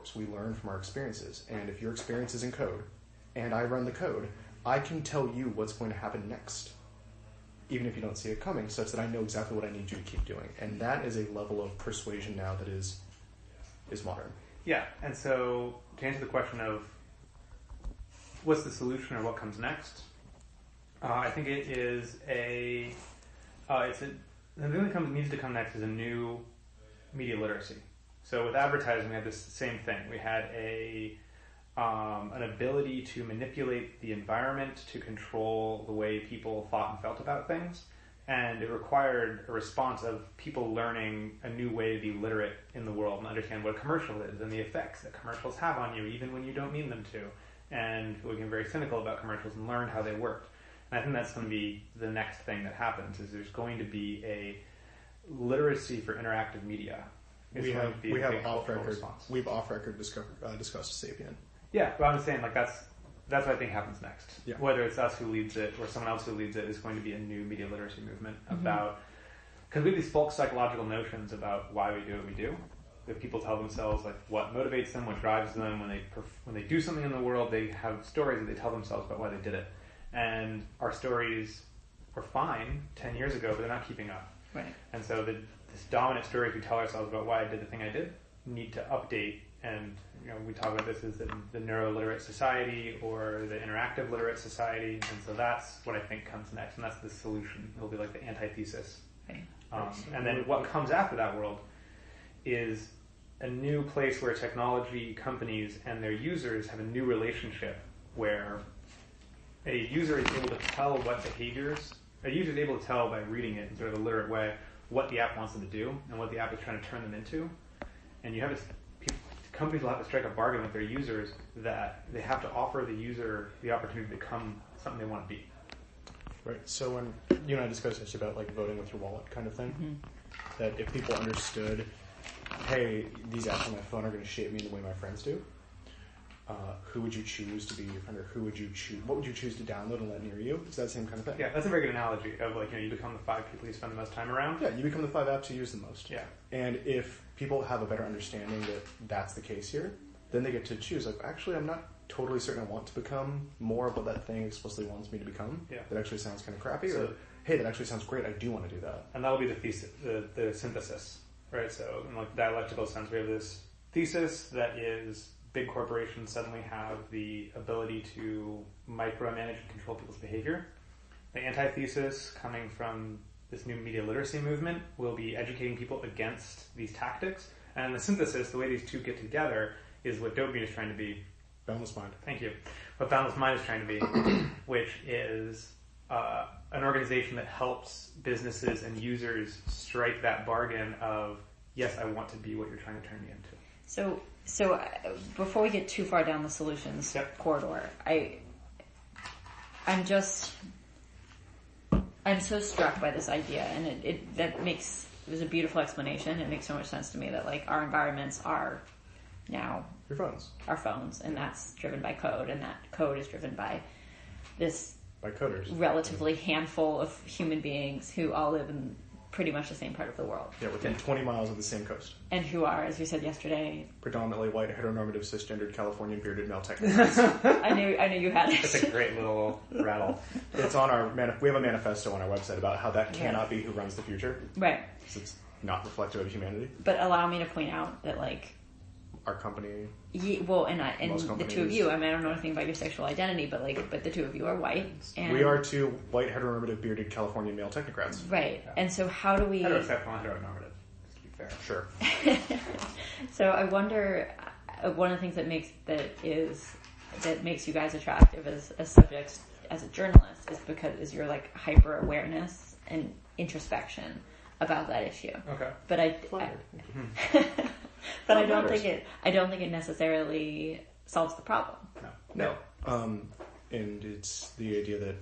works. We learn from our experiences. And if your experience is in code, and I run the code, I can tell you what's going to happen next, even if you don't see it coming, such that I know exactly what I need you to keep doing. And that is a level of persuasion now that is modern. Yeah, and so to answer the question of what's the solution or what comes next, I think it is the thing that needs to come next is a new media literacy. So with advertising, we had this same thing. We had an ability to manipulate the environment to control the way people thought and felt about things. And it required a response of people learning a new way to be literate in the world and understand what a commercial is and the effects that commercials have on you, even when you don't mean them to. And we get very cynical about commercials and learn how they work. And I think that's going to be the next thing that happens, is there's going to be a literacy for interactive media. We've off-record discussed Sapien. Yeah, but I'm saying that's what I think happens next. Yeah. Whether it's us who leads it or someone else who leads it, is going to be a new media literacy movement about, because we have these false psychological notions about why we do what we do. If people tell themselves like what motivates them, what drives them, when they do something in the world, they have stories that they tell themselves about why they did it. And our stories were fine 10 years ago, but they're not keeping up. Right. And so this dominant story we tell ourselves about why I did the thing I did need to update. And we talk about this as the neuro-literate society or the interactive literate society. And so that's what I think comes next, and that's the solution. It'll be like the antithesis. Right. And then what comes after that world is a new place where technology companies and their users have a new relationship, where a user is able to tell what behaviors, a user is able to tell by reading it in sort of a literate way what the app wants them to do and what the app is trying to turn them into. And companies will have to strike a bargain with their users that they have to offer the user the opportunity to become something they want to be. Right. So when you and I discussed this about like voting with your wallet kind of thing, that if people understood, hey, these apps on my phone are going to shape me in the way my friends do, who would you choose to be your friend, or what would you choose to download and let near you? It's that same kind of thing. Yeah, that's a very good analogy of you become the 5 people you spend the most time around. Yeah, you become the 5 apps you use the most. Yeah. And if people have a better understanding that that's the case here, then they get to choose, like, actually, I'm not totally certain I want to become more of what that thing explicitly wants me to become. Yeah. That actually sounds kind of crappy, or, hey, that actually sounds great, I do want to do that. And that'll be the thesis, the synthesis, right? So in like dialectical sense, we have this thesis that is big corporations suddenly have the ability to micromanage and control people's behavior. The antithesis, coming from this new media literacy movement, will be educating people against these tactics. And the synthesis, the way these two get together, is what dopamine is trying to be. Boundless Mind. Thank you. What Boundless Mind is trying to be, which is an organization that helps businesses and users strike that bargain of, yes, I want to be what you're trying to turn me into. So before we get too far down the solutions corridor, I'm so struck by this idea, and it was a beautiful explanation. It makes so much sense to me that like our environments are now your phones, our phones, and that's driven by code, and that code is driven by coders, relatively handful of human beings who all live in pretty much the same part of the world. Yeah, within 20 miles of the same coast. And who are, as we said yesterday, predominantly white, heteronormative, cisgendered, Californian, bearded male technicians. I knew you had it. It's a great little rattle. It's on we have a manifesto on our website about how that cannot be who runs the future. Right. Because it's not reflective of humanity. But allow me to point out that like our company. And the two of you. I mean, I don't know anything about your sexual identity, but the two of you are white. And we are 2 white, heteronormative, bearded Californian male technocrats. Right. Yeah. And so, how do we? Heterosexual and heteronormative. To be fair. Sure. So I wonder. One of the things that makes you guys attractive as subjects, as a journalist, is your like hyper awareness and introspection about that issue. Okay. But but I don't think it necessarily solves the problem. No. And it's the idea that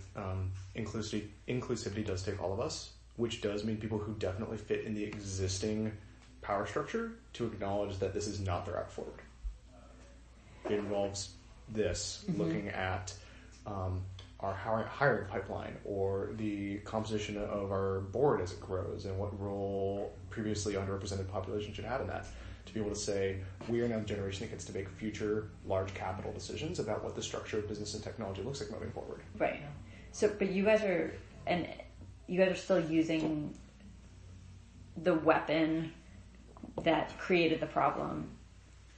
inclusivity does take all of us, which does mean people who definitely fit in the existing power structure to acknowledge that this is not their route forward. It involves this, looking at our hiring pipeline or the composition of our board as it grows and what role previously underrepresented population should have in that. to be able to say, we are now the generation that gets to make future large capital decisions about what the structure of business and technology looks like moving forward. Right. So, but you guys are still using the weapon that created the problem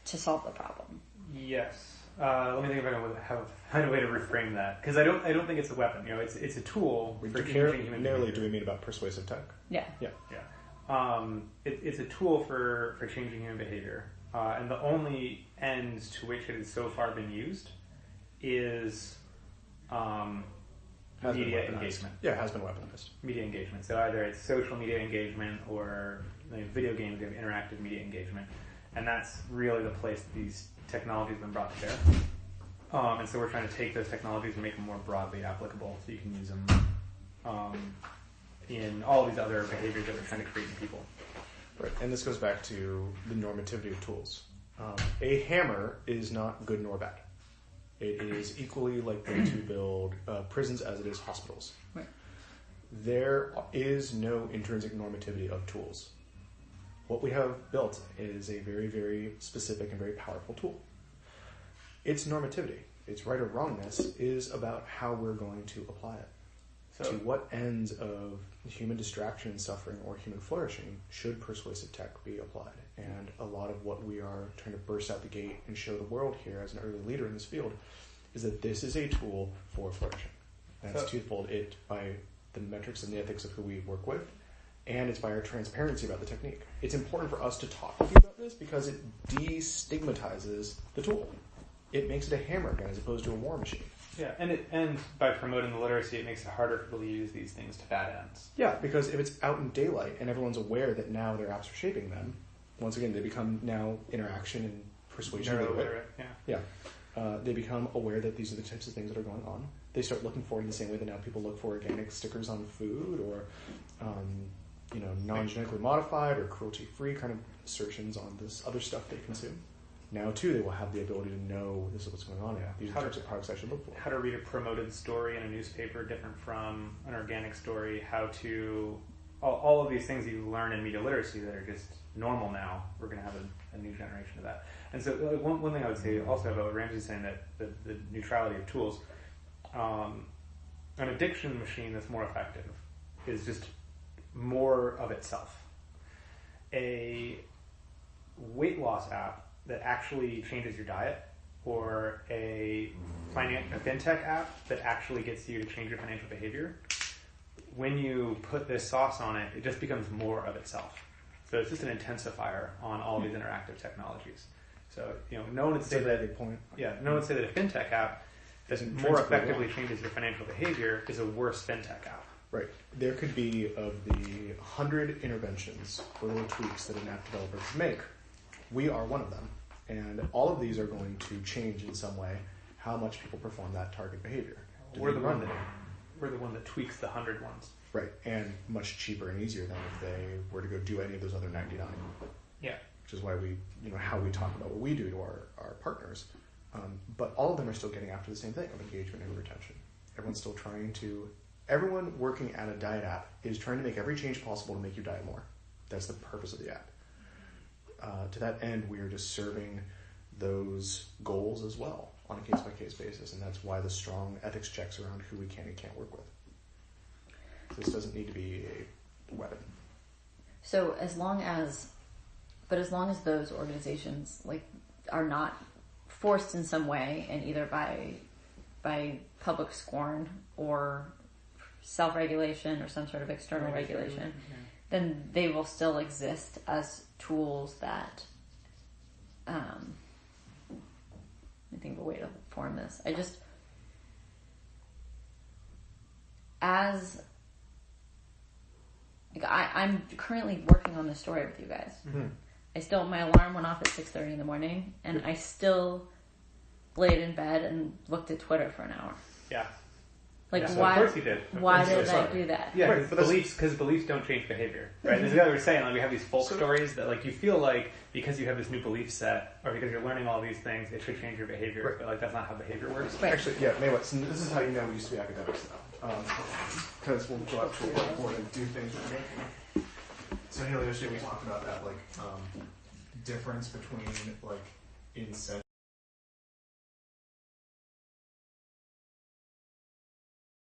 to solve the problem. Yes. Let me think if I can find a way to reframe that, because I don't think it's a weapon. It's a tool for changing human behavior. Do we mean about persuasive tech? Yeah. It's a tool for changing human behavior, and the only end to which it has so far been used is media engagement. Yeah, it has been weaponized. Media engagement. So either it's social media engagement or video games have interactive media engagement, and that's really the place that these technologies have been brought to bear. And so we're trying to take those technologies and make them more broadly applicable, so you can use them in all these other behaviors that we're trying to create in people. Right, and this goes back to the normativity of tools. A hammer is not good nor bad. It is equally likely to build prisons as it is hospitals. Right. There is no intrinsic normativity of tools. What we have built is a very, very specific and very powerful tool. Its normativity, its right or wrongness, is about how we're going to apply it. So, to what ends of human distraction and suffering or human flourishing should persuasive tech be applied? And a lot of what we are trying to burst out the gate and show the world here as an early leader in this field is that this is a tool for flourishing. And it's twofold. It by the metrics and the ethics of who we work with, and it's by our transparency about the technique. It's important for us to talk with you about this because it destigmatizes the tool. It makes it a hammer again as opposed to a war machine. yeah, and by promoting the literacy, it makes it harder for people to use these things to bad ends. Yeah, because if it's out in daylight and everyone's aware that now their apps are shaping them, once again, they become now interaction and persuasion literate. Yeah. They become aware that these are the types of things that are going on. They start looking for it in the same way that now people look for organic stickers on food or, non-genetically modified or cruelty-free kind of assertions on this other stuff they consume. Now, too, they will have the ability to know this is what's going on. These are the types of products I should look for. How to read a promoted story in a newspaper different from an organic story. How to... All of these things you learn in media literacy that are just normal now. We're going to have a new generation of that. And so one thing I would say also about what Ramsey's saying, that the neutrality of tools, an addiction machine that's more effective is just more of itself. A weight loss app that actually changes your diet, or a fintech app that actually gets you to change your financial behavior, when you put this sauce on it, it just becomes more of itself. So it's just an intensifier on all these interactive technologies. So, no one would say that. No one would say that a fintech app that more effectively changes your financial behavior is a worse fintech app. Right. There could be, of the 100 interventions or little tweaks that an app developer could make, we are one of them. And all of these are going to change in some way how much people perform that target behavior. We're the one that tweaks the 100 ones. Right. And much cheaper and easier than if they were to go do any of those other 99. Yeah. Which is why we, how we talk about what we do to our partners. But all of them are still getting after the same thing of engagement and retention. Everyone working at a diet app is trying to make every change possible to make you diet more. That's the purpose of the app. To that end, we are just serving those goals as well on a case-by-case basis, and that's why the strong ethics checks around who we can and can't work with. So this doesn't need to be a weapon. So as long as those organizations are not forced in some way, and either by public scorn or self-regulation or some sort of external regulation, then they will still exist as tools that, I think of a way to form this. I'm currently working on this story with you guys. Mm-hmm. My alarm went off at 6:30 in the morning, and I still laid in bed and looked at Twitter for an hour. Yeah. Why? Of course you did. Why did I do that? Yeah, because beliefs don't change behavior, right? This is what we were saying. We have these folk stories that, you feel like because you have this new belief set, or because you're learning all these things, it should change your behavior. Right. But that's not how behavior works. Right. Actually, so this is how you know we used to be academics now, because we'll go out to a whiteboard and do things with making. So here, yesterday we talked about that, difference between like in set